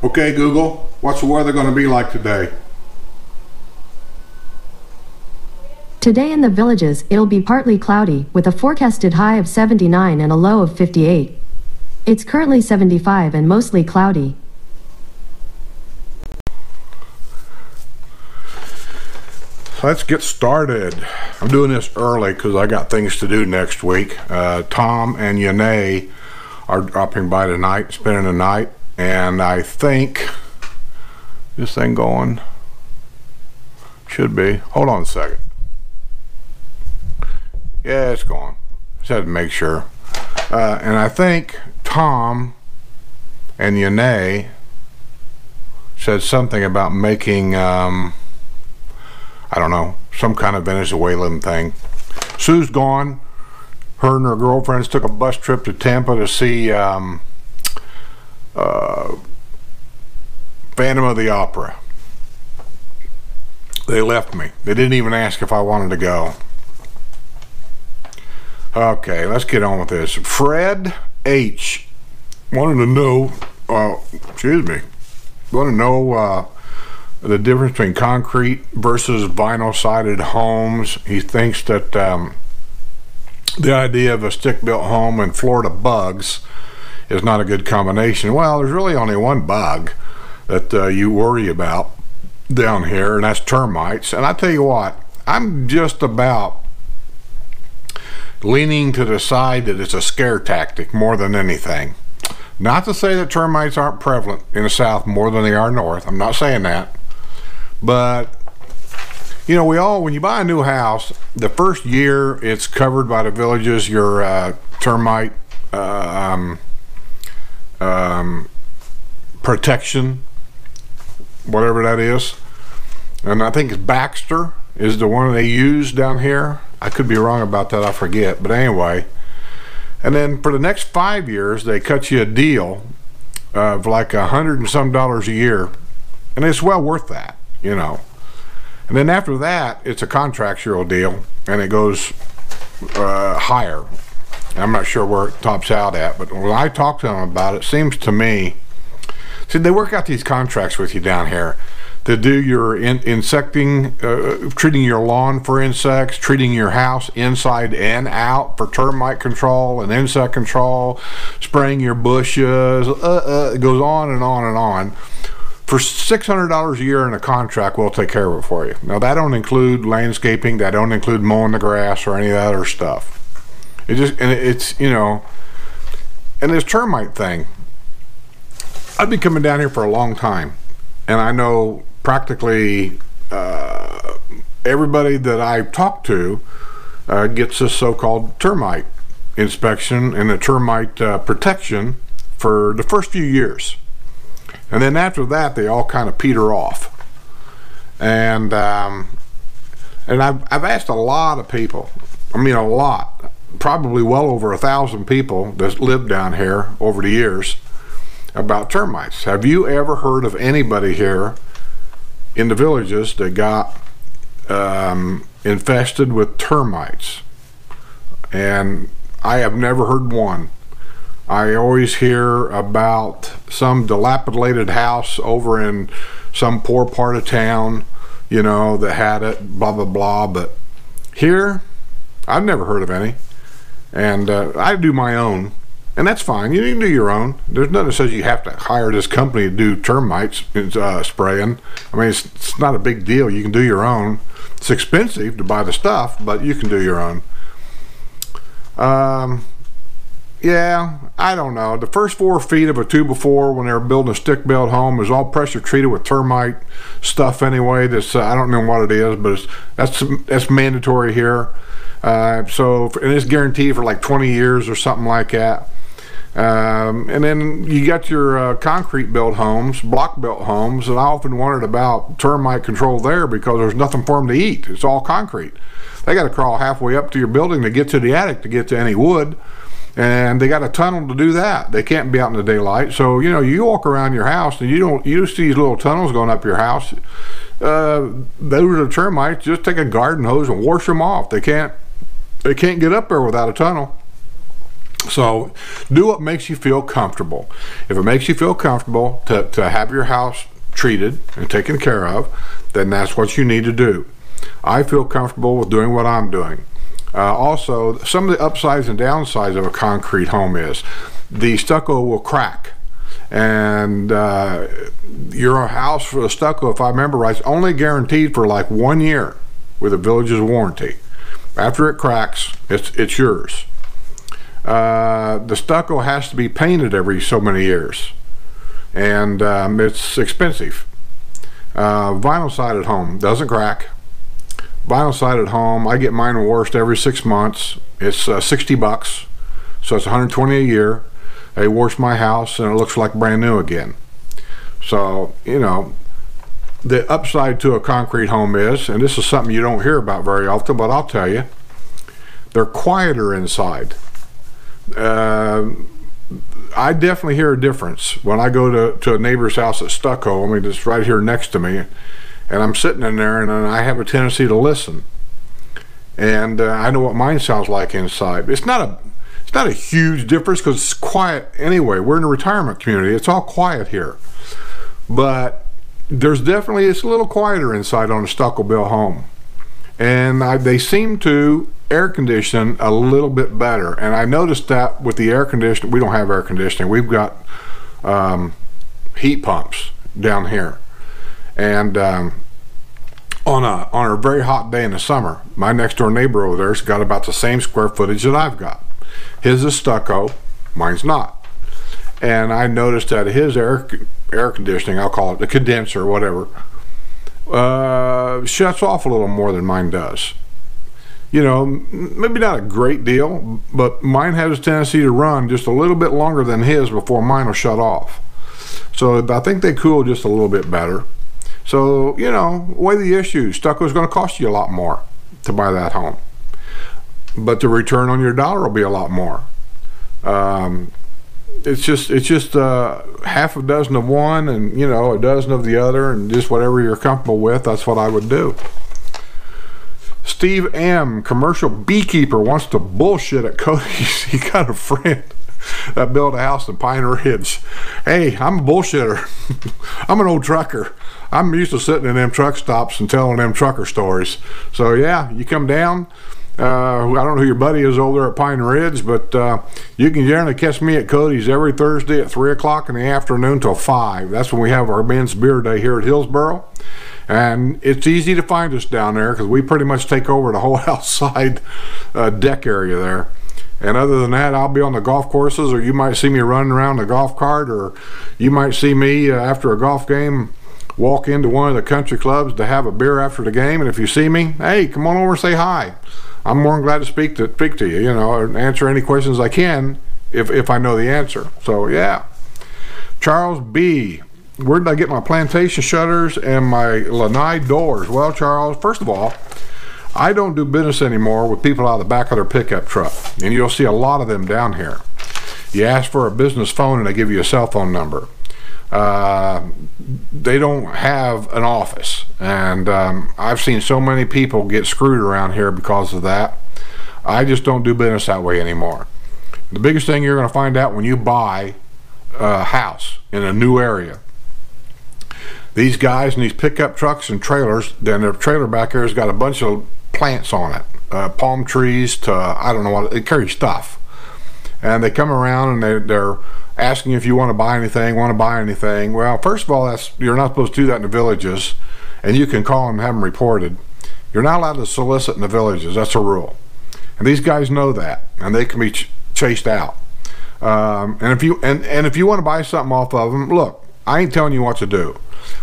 Okay, Google, what's the weather going to be like today? Today in the Villages, it'll be partly cloudy, with a forecasted high of 79 and a low of 58. It's currently 75 and mostly cloudy. Let's get started. I'm doing this early because I got things to do next week. Tom and Younee are dropping by tonight, spending the night, and I think this thing going should be. Hold on a second. Yeah, it's going. Just had to make sure. And I think Tom and Younee said something about making I don't know, some kind of Venezuelan thing. Sue's gone. Her and her girlfriends took a bus trip to Tampa to see Phantom of the Opera. They left me. They didn't even ask if I wanted to go. Okay, let's get on with this. Fred H. wanted to know, the difference between concrete versus vinyl sided homes. He thinks that the idea of a stick-built home and Florida bugs is not a good combination. Well, there's really only one bug that you worry about down here, and that's termites. And I tell you what, I'm just about leaning to the side that it's a scare tactic more than anything. Not to say that termites aren't prevalent in the South more than they are north. I'm not saying that. But, you know, when you buy a new house, the first year it's covered by the Villages, your termite protection, whatever that is. And I think it's Baxter is the one they use down here. I could be wrong about that, I forget, but anyway. And then for the next 5 years, they cut you a deal of like $100 and some a year, and it's well worth that, you know. And then after that, it's a contractual deal, and it goes higher. I'm not sure where it tops out at, but when I talk to them about it, seems to me, see, they work out these contracts with you down here to do your insecting, treating your lawn for insects, treating your house inside and out for termite control and insect control, spraying your bushes, it goes on and on and on. For $600 a year in a contract, we'll take care of it for you. Now, that don't include landscaping, that don't include mowing the grass or any of that other stuff. It's, you know, and this termite thing, I've been coming down here for a long time, and I know practically everybody that I talk to gets this so-called termite inspection and a termite protection for the first few years. And then after that, they all kind of peter off. And I've asked a lot of people, I mean a lot, probably well over 1,000 people that live down here over the years about termites. Have you ever heard of anybody here in the Villages that got infested with termites? And I have never heard one. I always hear about some dilapidated house over in some poor part of town, you know, that had it, blah, blah, blah. But here, I've never heard of any. And I do my own. And that's fine. You can do your own. There's nothing that says you have to hire this company to do termites spraying. I mean, it's not a big deal. You can do your own. It's expensive to buy the stuff, but you can do your own. Yeah, I don't know. The first 4 feet of a 2x4 when they were building a stick-built home is all pressure treated with termite stuff anyway. That's I don't know what it is, but that's mandatory here. And it's guaranteed for like 20 years or something like that. And then you got your concrete built homes, block built homes, and I often wondered about termite control there because there's nothing for them to eat. It's all concrete. They got to crawl halfway up to your building to get to the attic to get to any wood, and they got a tunnel to do that. They can't be out in the daylight. So, you know, you walk around your house and you see these little tunnels going up your house. Those are the termites. Just take a garden hose and wash them off. They can't get up there without a tunnel. So do what makes you feel comfortable. If it makes you feel comfortable to have your house treated and taken care of, then that's what you need to do. I feel comfortable with doing what I'm doing. Also, some of the upsides and downsides of a concrete home is the stucco will crack. And your house for the stucco, if I remember right, is only guaranteed for like 1 year with a village's warranty. After it cracks, it's yours. The stucco has to be painted every so many years, and it's expensive. Vinyl sided home doesn't crack. Vinyl sided home, I get mine washed every 6 months. It's 60 bucks, so it's 120 a year. They wash my house and it looks like brand new again. So, you know, the upside to a concrete home is, and this is something you don't hear about very often, but I'll tell you, they're quieter inside. I definitely hear a difference when I go to a neighbor's house that's stucco. I mean, it's right here next to me, and I'm sitting in there, and I have a tendency to listen, and I know what mine sounds like inside. It's not a huge difference because it's quiet anyway. We're in a retirement community. It's all quiet here, but there's definitely, it's a little quieter inside on a stucco built home, and they seem to air condition a little bit better. And I noticed that with the air conditioning, we don't have air conditioning. We've got heat pumps down here. And on a very hot day in the summer, my next door neighbor over there's got about the same square footage that I've got. His is stucco, mine's not. And I noticed that his air conditioning, I'll call it the condenser or whatever, shuts off a little more than mine does. You know, maybe not a great deal, but mine has a tendency to run just a little bit longer than his before mine will shut off. So I think they cool just a little bit better. So, you know, weigh the issue. Stucco is going to cost you a lot more to buy that home, but the return on your dollar will be a lot more. It's just half a dozen of one and, you know, a dozen of the other, and just whatever you're comfortable with, that's what I would do. Steve M., commercial beekeeper, wants to bullshit at Cody's. He got a friend that built a house in Pine Ridge. Hey, I'm a bullshitter. I'm an old trucker. I'm used to sitting in them truck stops and telling them trucker stories. So yeah, you come down. I don't know who your buddy is over there at Pine Ridge, but you can generally catch me at Cody's every Thursday at 3 o'clock in the afternoon till 5. That's when we have our men's beer day here at Hillsboro. And it's easy to find us down there because we pretty much take over the whole outside deck area there. And other than that, I'll be on the golf courses, or you might see me running around the golf cart, or you might see me after a golf game walk into one of the country clubs to have a beer after the game. And if you see me, hey, come on over and say hi. I'm more than glad to speak to you, you know, and answer any questions I can if I know the answer. So yeah. Charles B., where did I get my plantation shutters and my lanai doors? Well, Charles, first of all, I don't do business anymore with people out of the back of their pickup truck, and you'll see a lot of them down here. You ask for a business phone and they give you a cell phone number. They don't have an office, and I've seen so many people get screwed around here because of that. I just don't do business that way anymore. The biggest thing you're going to find out when you buy a house in a new area, these guys in these pickup trucks and trailers, then their trailer back here has got a bunch of plants on it, palm trees to, I don't know what, they carry stuff. And they come around and they're asking if you want to buy anything, Well, first of all, you're not supposed to do that in the villages, and you can call them and have them reported. You're not allowed to solicit in the villages, that's a rule. And these guys know that, and they can be chased out. And if you want to buy something off of them, look, I ain't telling you what to do,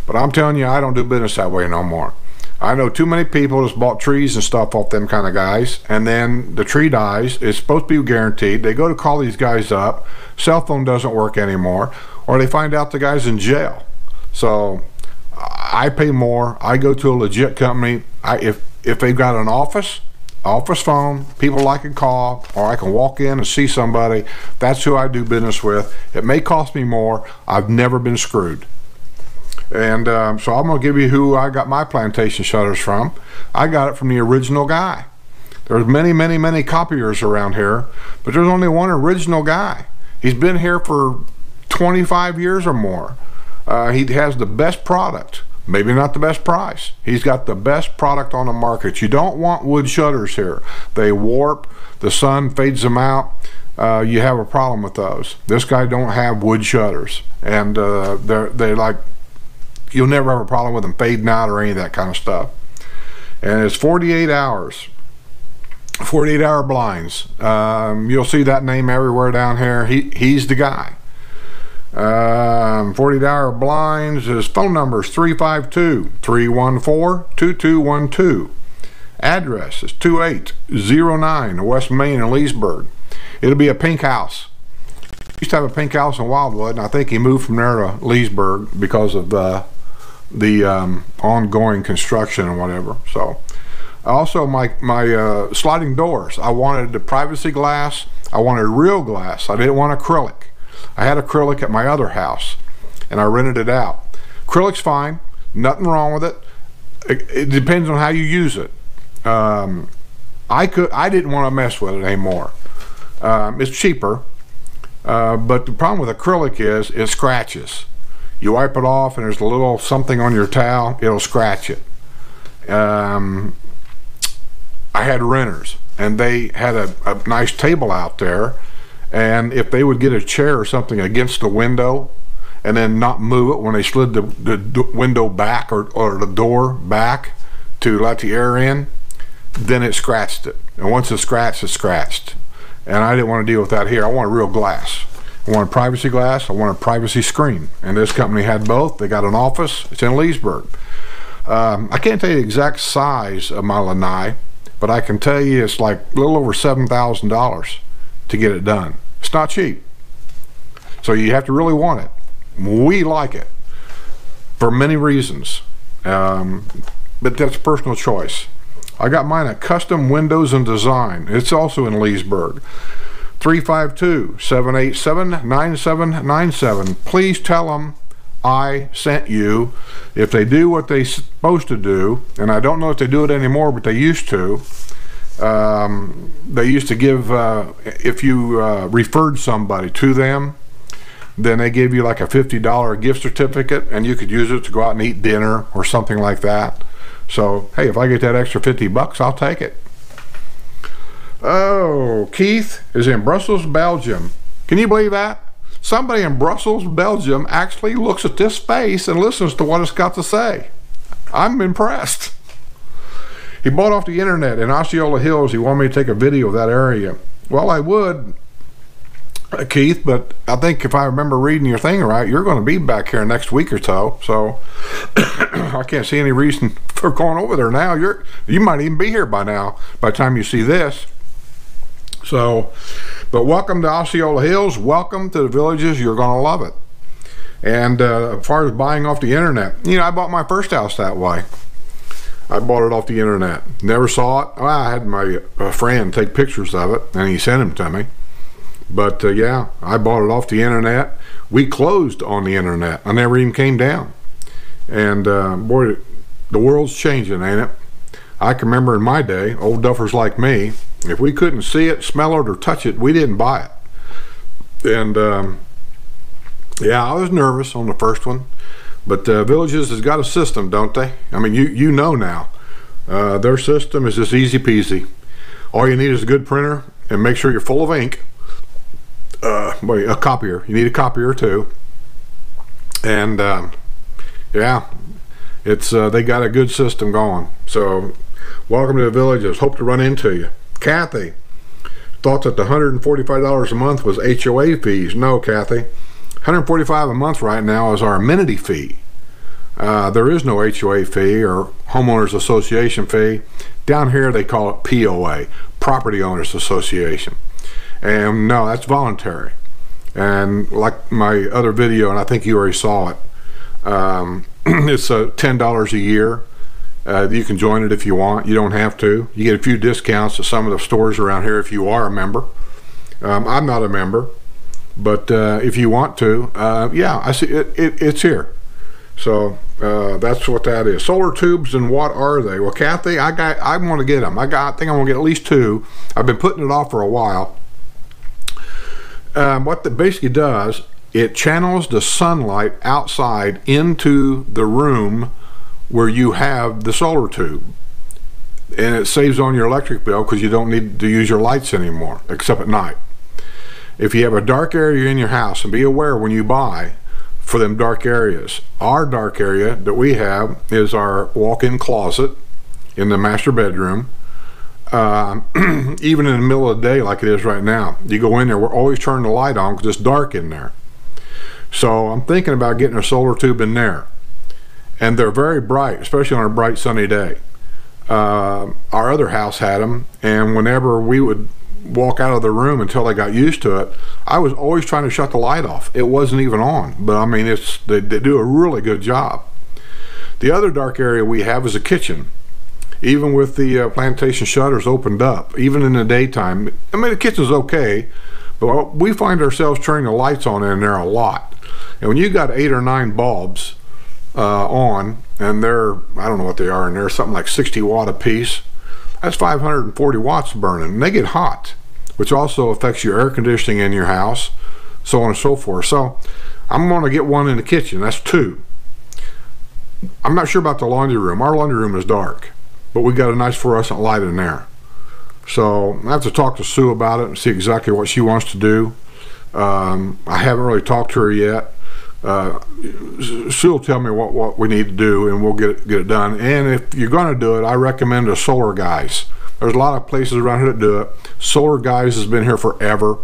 but I'm telling you I don't do business that way no more. I know too many people that's bought trees and stuff off them kind of guys, and then the tree dies. It's supposed to be guaranteed. They go to call these guys up, cell phone doesn't work anymore, or they find out the guy's in jail. So I pay more. I go to a legit company. If they've got an office phone, people I can call, or I can walk in and see somebody, that's who I do business with. It may cost me more. I've never been screwed. And so I'm going to give you who I got my plantation shutters from. I got it from the original guy. There's many copiers around here, but there's only one original guy. He's been here for 25 years or more. He has the best product. Maybe not the best price. He's got the best product on the market. You don't want wood shutters here. They warp, the sun fades them out. You have a problem with those. This guy don't have wood shutters, and they're like, you'll never have a problem with them fading out or any of that kind of stuff. And it's 48 hours, 48-hour blinds. You'll see that name everywhere down here. He's the guy. 48-hour blinds. His phone number is 352-314-2212. Address is 2809 West Main in Leesburg. It'll be a pink house. He used to have a pink house in Wildwood, and I think he moved from there to Leesburg because of the ongoing construction and whatever. So also my sliding doors, I wanted the privacy glass. I wanted real glass. I didn't want acrylic. I had acrylic at my other house, and I rented it out. Acrylic's fine, nothing wrong with it. It depends on how you use it. I didn't want to mess with it anymore. It's cheaper, but the problem with acrylic is it scratches. You wipe it off, and there's a little something on your towel, it'll scratch it. I had renters, and they had a nice table out there, and if they would get a chair or something against the window and then not move it when they slid the window back or the door back to let the air in, then it scratched it. And once it's scratched, it's scratched. And I didn't want to deal with that here. I wanted real glass. I wanted privacy glass. I wanted a privacy screen. And this company had both. They got an office. It's in Leesburg. I can't tell you the exact size of my lanai, but I can tell you it's like a little over $7,000 to get it done. It's not cheap. So you have to really want it. We like it for many reasons, but that's personal choice. I got mine at Custom Windows and Design. It's also in Leesburg. 352-787-9797. Please tell them I sent you. If they do what they're supposed to do, and I don't know if they do it anymore, but they used to. They used to give, if you referred somebody to them, then they give you like a $50 gift certificate, and you could use it to go out and eat dinner or something like that. So, hey, if I get that extra $50, I'll take it. Oh, Keith is in Brussels, Belgium. Can you believe that? Somebody in Brussels, Belgium actually looks at this face and listens to what it's got to say. I'm impressed. He bought off the internet in Osceola Hills. He wanted me to take a video of that area. Well, I would, Keith, but I think if I remember reading your thing right, you're going to be back here next week or so. So I can't see any reason for going over there now. You might even be here by now, by the time you see this. So, but welcome to Osceola Hills. Welcome to the Villages. You're going to love it. And as far as buying off the internet, you know, I bought my first house that way. I bought it off the internet. Never saw it. Well, I had my friend take pictures of it, and he sent them to me. But yeah, I bought it off the internet. We closed on the internet. I never even came down. And boy, the world's changing, ain't it? I can remember in my day, old duffers like me, if we couldn't see it, smell it, or touch it, we didn't buy it. And yeah, I was nervous on the first one. But Villages has got a system, don't they? I mean, you know now. Their system is just easy peasy. All you need is a good printer, and make sure you're full of ink. Wait, a copier. You need a copier too. And yeah, it's they got a good system going. So welcome to the Villages. Hope to run into you. Kathy thought that the $145 a month was HOA fees. No, Kathy. $145 a month right now is our amenity fee. There is no HOA fee or homeowners association fee. Down here they call it POA, Property Owners Association. And no, that's voluntary. And like my other video, and I think you already saw it, it's $10 a year. You can join it if you want. You don't have to. You get a few discounts at some of the stores around here if you are a member. I'm not a member. But if you want to, yeah, I see it's here. So That's what that is. Solar tubes, and what are they? Well, Kathy, I want to get them. I think I'm gonna get at least 2. I've been putting it off for a while. What that basically does, it channels the sunlight outside into the room where you have the solar tube, and it saves on your electric bill because you don't need to use your lights anymore, except at night. If you have a dark area in your house, and be aware when you buy for them dark areas. Our dark area that we have is our walk-in closet in the master bedroom. Even in the middle of the day like it is right now, you go in there, we're always turning the light on because it's dark in there. So I'm thinking about getting a solar tube in there, and they're very bright, especially on a bright sunny day. Our other house had them, and whenever we would walk out of the room until I got used to it, I was always trying to shut the light off. It wasn't even on, but I mean, they do a really good job. The other dark area we have is a kitchen. Even with the plantation shutters opened up, even in the daytime, I mean, the kitchen's okay, but we find ourselves turning the lights on in there a lot. And when you got 8 or 9 bulbs on, and they're, I don't know what they are in there, something like 60 watt a piece, that's 540 watts burning, and they get hot, which also affects your air conditioning in your house, so on and so forth. So I'm going to get one in the kitchen. That's 2. I'm not sure about the laundry room. Our laundry room is dark, but we got a nice fluorescent light in there. So I have to talk to Sue about it and see exactly what she wants to do. I haven't really talked to her yet. Sue will tell me what we need to do, and we'll get it done. And if you're going to do it, I recommend a Solar Guys. There's a lot of places around here that do it. Solar Guys has been here forever,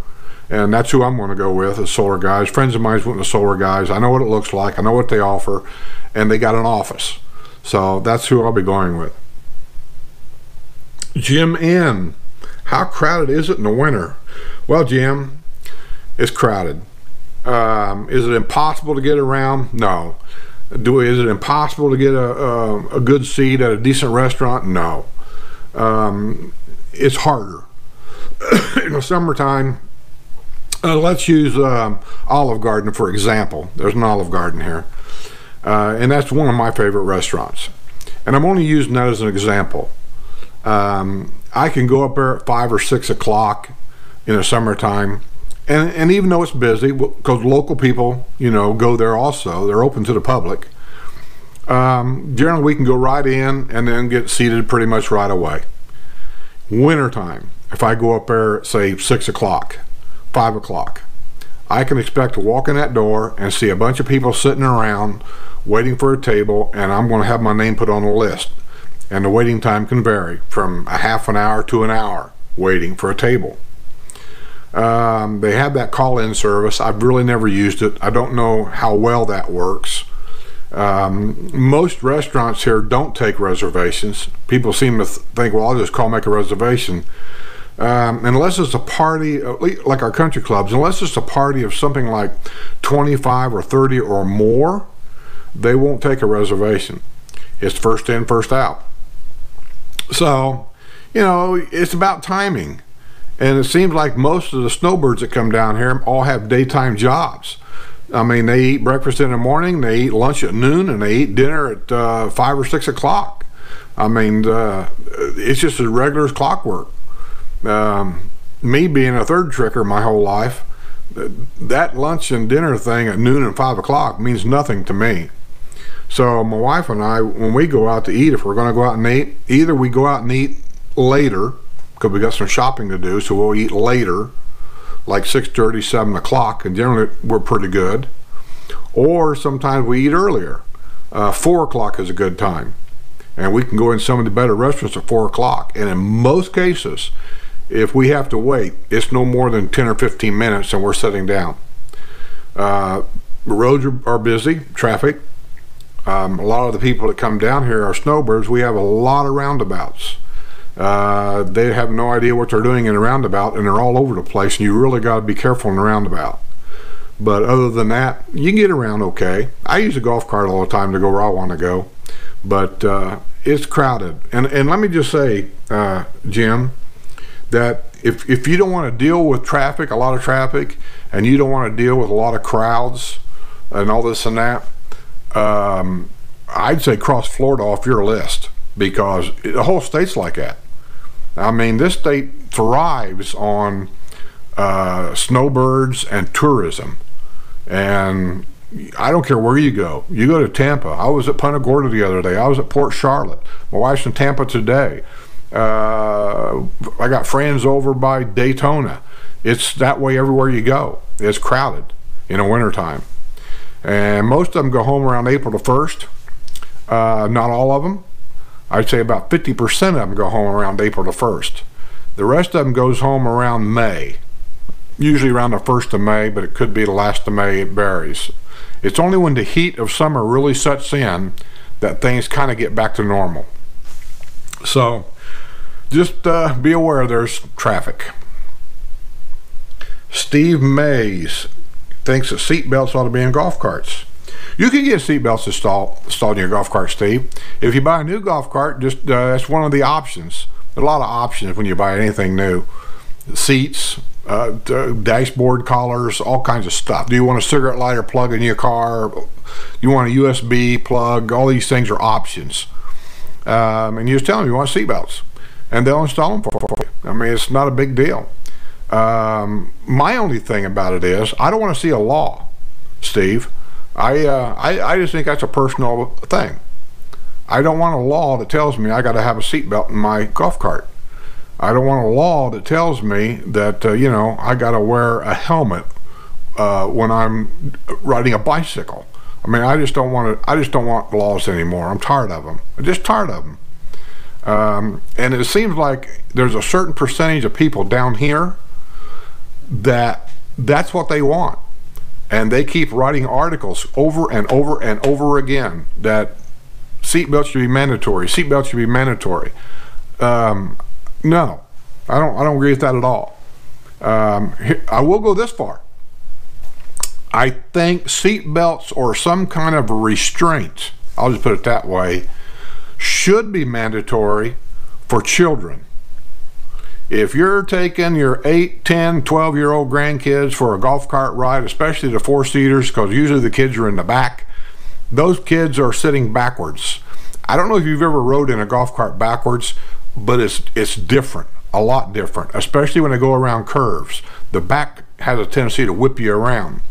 and that's who I'm going to go with, is Solar Guys. Friends of mine went to Solar Guys. I know what it looks like. I know what they offer, and they got an office. So that's who I'll be going with. Jim N. How crowded is it in the winter? Well, Jim, it's crowded. Is it impossible to get around? No. Is it impossible to get a good seat at a decent restaurant? No. It's harder. In the summertime, let's use Olive Garden for example. There's an Olive Garden here, and that's one of my favorite restaurants, and I'm only using that as an example. I can go up there at 5 or 6 o'clock in the summertime, and even though it's busy, because local people, you know, go there also, they're open to the public, generally we can go right in and then get seated pretty much right away. Wintertime, if I go up there at, say, 6 o'clock, 5 o'clock, I can expect to walk in that door and see a bunch of people sitting around waiting for a table, and I'm going to have my name put on the list. And the waiting time can vary from a half an hour to an hour waiting for a table. They have that call-in service. I've really never used it. I don't know how well that works. Most restaurants here don't take reservations. People seem to think, well, I'll just make a reservation. Unless it's a party, like our country clubs, unless it's a party of something like 25 or 30 or more, they won't take a reservation. It's first in, first out. So, you know, it's about timing. And it seems like most of the snowbirds that come down here all have daytime jobs. I mean, they eat breakfast in the morning, they eat lunch at noon, and they eat dinner at 5 or 6 o'clock. I mean, it's just as regular as clockwork. Me being a third tricker my whole life, that lunch and dinner thing at noon and 5 o'clock means nothing to me. So my wife and I, when we go out to eat, if we're going to go out and eat, either we go out and eat later, because we got some shopping to do, so we'll eat later, like 6:30, 7 o'clock, and generally we're pretty good. Or sometimes we eat earlier. 4 o'clock is a good time. And we can go in some of the better restaurants at 4 o'clock. And in most cases, if we have to wait, it's no more than 10 or 15 minutes and we're sitting down. The roads are busy, traffic. A lot of the people that come down here are snowbirds. We have a lot of roundabouts. They have no idea what they're doing in a roundabout, and they're all over the place, and you really got to be careful in the roundabout. But other than that, you can get around okay. I use a golf cart all the time to go where I want to go, but it's crowded. And let me just say, Jim, that if you don't want to deal with traffic, a lot of traffic, and you don't want to deal with a lot of crowds and all this and that, I'd say cross Florida off your list, because the whole state's like that. I mean, this state thrives on snowbirds and tourism. And I don't care where you go. You go to Tampa. I was at Punta Gorda the other day. I was at Port Charlotte. My wife's in Tampa today. I got friends over by Daytona. It's that way everywhere you go. It's crowded in the wintertime. And most of them go home around April the 1st. Not all of them. I'd say about 50% of them go home around April the 1st. The rest of them goes home around May. Usually around the 1st of May, but it could be the last of May. It varies. It's only when the heat of summer really sets in that things kind of get back to normal. So just be aware there's traffic. Steve Mays thinks that seat belts ought to be in golf carts. You can get seat belts installed in your golf cart, Steve. If you buy a new golf cart, just that's one of the options. There are a lot of options when you buy anything new. Seats, dashboard collars, all kinds of stuff. Do you want a cigarette lighter plug in your car? You want a USB plug? All these things are options. And you just tell them you want seat belts, and they'll install them for you. I mean, it's not a big deal. My only thing about it is I don't want to see a law, Steve. I just think that's a personal thing. I don't want a law that tells me I got to have a seatbelt in my golf cart. I don't want a law that tells me that you know, I got to wear a helmet when I'm riding a bicycle. I mean, I just don't want laws anymore. I'm tired of them. I'm just tired of them. And it seems like there's a certain percentage of people down here that's what they want. And they keep writing articles over and over and over again that seatbelts should be mandatory. Seatbelts should be mandatory. No, I don't agree with that at all. I will go this far. I think seatbelts or some kind of restraint, I'll just put it that way, should be mandatory for children. If you're taking your 8, 10, 12-year-old grandkids for a golf cart ride, especially the 4-seaters, because usually the kids are in the back, those kids are sitting backwards. I don't know if you've ever rode in a golf cart backwards, but it's different, a lot different, especially when they go around curves. The back has a tendency to whip you around.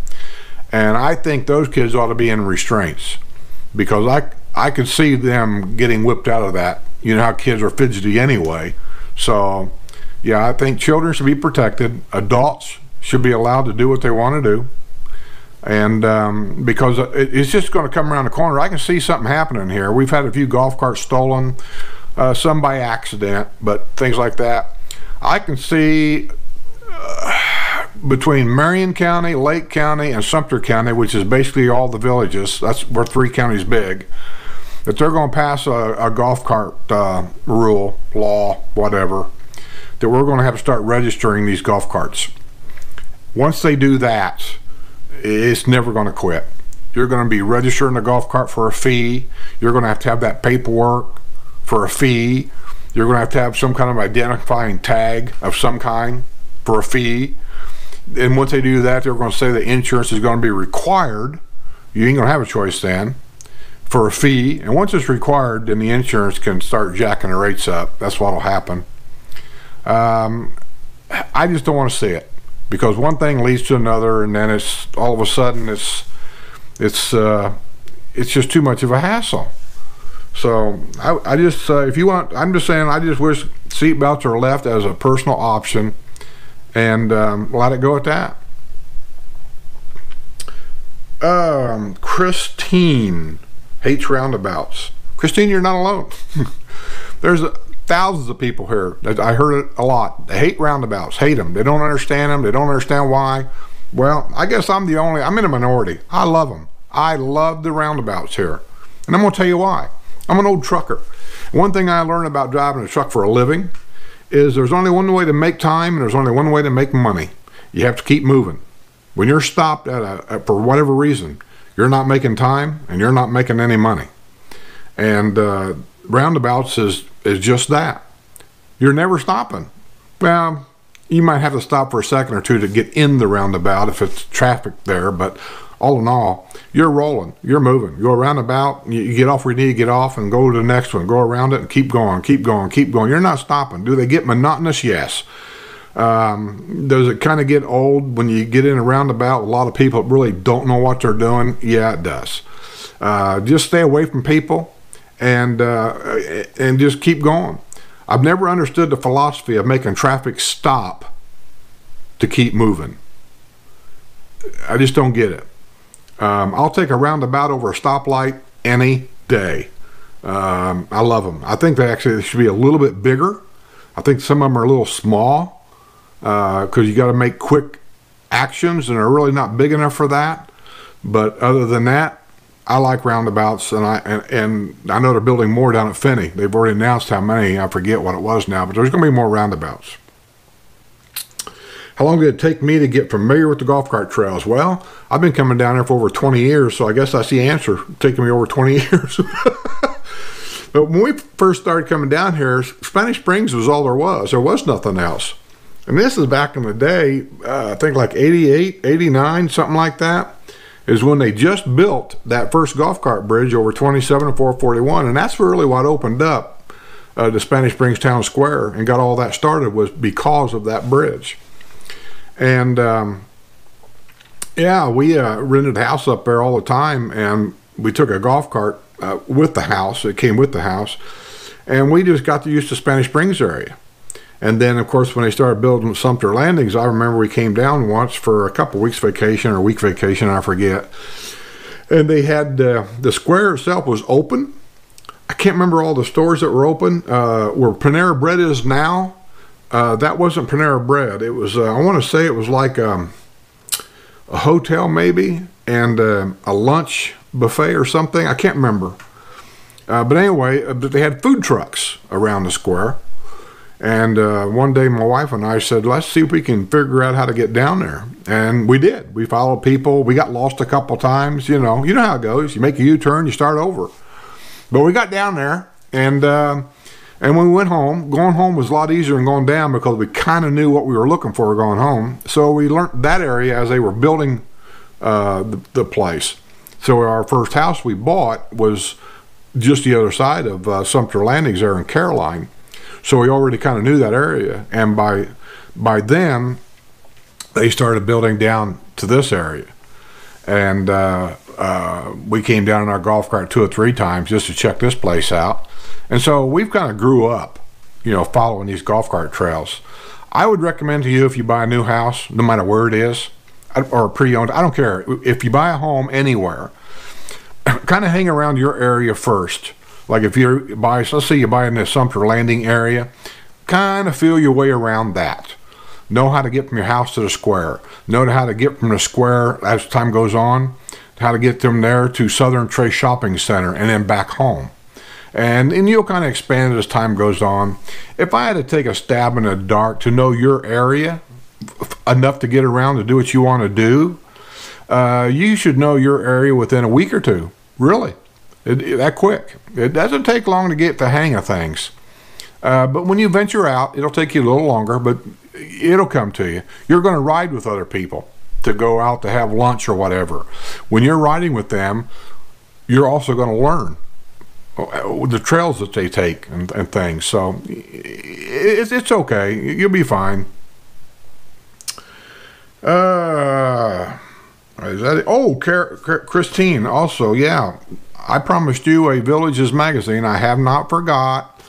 And I think those kids ought to be in restraints, because I could see them getting whipped out of that. You know how kids are fidgety anyway. So yeah, I think children should be protected. Adults should be allowed to do what they want to do. And because it's just going to come around the corner. I can see something happening here. We've had a few golf carts stolen, some by accident, but things like that. I can see between Marion County, Lake County, and Sumter County, which is basically all the villages, we're 3 counties big, that they're going to pass a golf cart rule, law, whatever, that we're going to have to start registering these golf carts. Once they do that, it's never going to quit. You're going to be registering a golf cart for a fee. You're going to have that paperwork for a fee. You're going to have some kind of identifying tag of some kind for a fee. And once they do that, they're going to say the insurance is going to be required. You ain't going to have a choice then, for a fee. And once it's required, then the insurance can start jacking the rates up. That's what'll happen. I just don't want to see it, because one thing leads to another, and then it's all of a sudden it's just too much of a hassle. So I just if you want, I'm just saying, I just wish seatbelts are left as a personal option, and let it go at that. Christine hates roundabouts. Christine, you're not alone. There's thousands of people here. I heard it a lot. They hate roundabouts, hate them. They don't understand them. They don't understand why. Well, I guess I'm in a minority. I love them. I love the roundabouts here. And I'm going to tell you why. I'm an old trucker. One thing I learned about driving a truck for a living is there's only one way to make time, and there's only one way to make money. You have to keep moving. When you're stopped for whatever reason, you're not making time and you're not making any money. And roundabouts is just that. You're never stopping. Well, you might have to stop for a second or two to get in the roundabout if it's traffic there, but all in all, you're rolling, you're moving. You go around about, you get off where you need to get off and go to the next one. Go around it and keep going, keep going, keep going. You're not stopping. Do they get monotonous? Yes. Does it kind of get old when you get in a roundabout with a lot of people that really don't know what they're doing? Yeah, it does. Just stay away from people and just keep going. I've never understood the philosophy of making traffic stop to keep moving. I just don't get it. I'll take a roundabout over a stoplight any day. I love them. I think they should be a little bit bigger. I think some of them are a little small because you got to make quick actions and they're really not big enough for that. But other than that, I like roundabouts, and I know they're building more down at Finney. They've already announced how many. I forget what it was now, but there's going to be more roundabouts. How long did it take me to get familiar with the golf cart trails? Well, I've been coming down there for over 20 years, so I guess that's the answer, taking me over 20 years. But when we first started coming down here, Spanish Springs was all there was. There was nothing else. And this is back in the day, I think like 88, 89, something like that, is when they just built that first golf cart bridge over 27 and 441. And that's really what opened up the Spanish Springs Town Square and got all that started, was because of that bridge. And yeah, we rented a house up there all the time, and we took a golf cart with the house. It came with the house, and we just got used to Spanish Springs area. And then, of course, when they started building Sumter Landings, I remember we came down once for a couple weeks vacation or a week vacation, I forget. And they had the square itself was open. I can't remember all the stores that were open. Where Panera Bread is now, that wasn't Panera Bread. It was, I want to say it was like a hotel maybe, and a lunch buffet or something. I can't remember. But anyway, they had food trucks around the square. And one day my wife and I said, let's see if we can figure out how to get down there. And we did. We followed people. We got lost a couple times. You know how it goes. You make a U-turn, you start over. But we got down there, and when we went home, going home was a lot easier than going down because we kind of knew what we were looking for going home. So we learned that area as they were building the place. So our first house we bought was just the other side of Sumter Landings there in Caroline. So we already kind of knew that area, and by then they started building down to this area, and we came down in our golf cart 2 or 3 times just to check this place out. And so we've kind of grew up, following these golf cart trails. I would recommend to you, if you buy a new house, no matter where it is, or pre-owned, I don't care, if you buy a home anywhere, kind of hang around your area first. Like if you buy, let's say you buy in the Sumter Landing area, kind of feel your way around that. Know how to get from your house to the square. Know how to get from the square as time goes on, how to get from there to Southern Trace Shopping Center and then back home. And you'll kind of expand it as time goes on. If I had to take a stab in the dark to know your area enough to get around to do what you want to do, you should know your area within a week or two, really. That quick. It doesn't take long to get the hang of things. But when you venture out, it'll take you a little longer, but it'll come to you. You're going to ride with other people to go out to have lunch or whatever. When you're riding with them, you're also going to learn the trails that they take and things. So it's okay. You'll be fine. Is that it? Oh, Christine also, yeah. I promised you a Villages magazine. I have not forgot.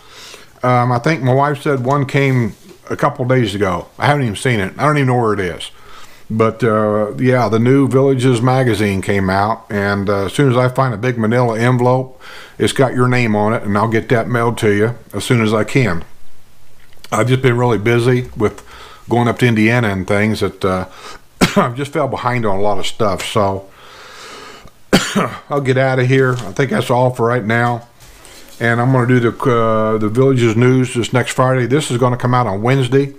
I think my wife said one came a couple days ago. I haven't even seen it. I don't even know where it is. But yeah, the new Villages magazine came out, and as soon as I find a big manila envelope, it's got your name on it, and I'll get that mailed to you as soon as I can. I've just been really busy with going up to Indiana and things that I've just fell behind on a lot of stuff, so I'll get out of here. I think that's all for right now. And I'm going to do the Villages news this next Friday. This is going to come out on Wednesday.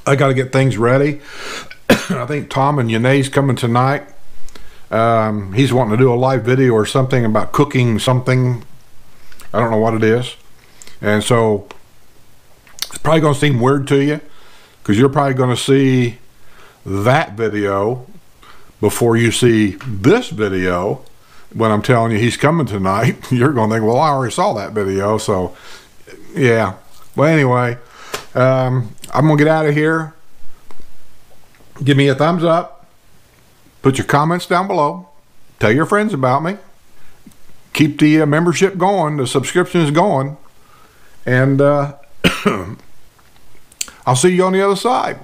I got to get things ready. I think Tom and Younee's coming tonight. He's wanting to do a live video or something about cooking something. I don't know what it is. And so it's probably going to seem weird to you because you're probably going to see that video before you see this video, when I'm telling you he's coming tonight, you're going to think, well, I already saw that video. So, yeah. Well, anyway, I'm going to get out of here. Give me a thumbs up. Put your comments down below. Tell your friends about me. Keep the membership going, the subscriptions going. And I'll see you on the other side.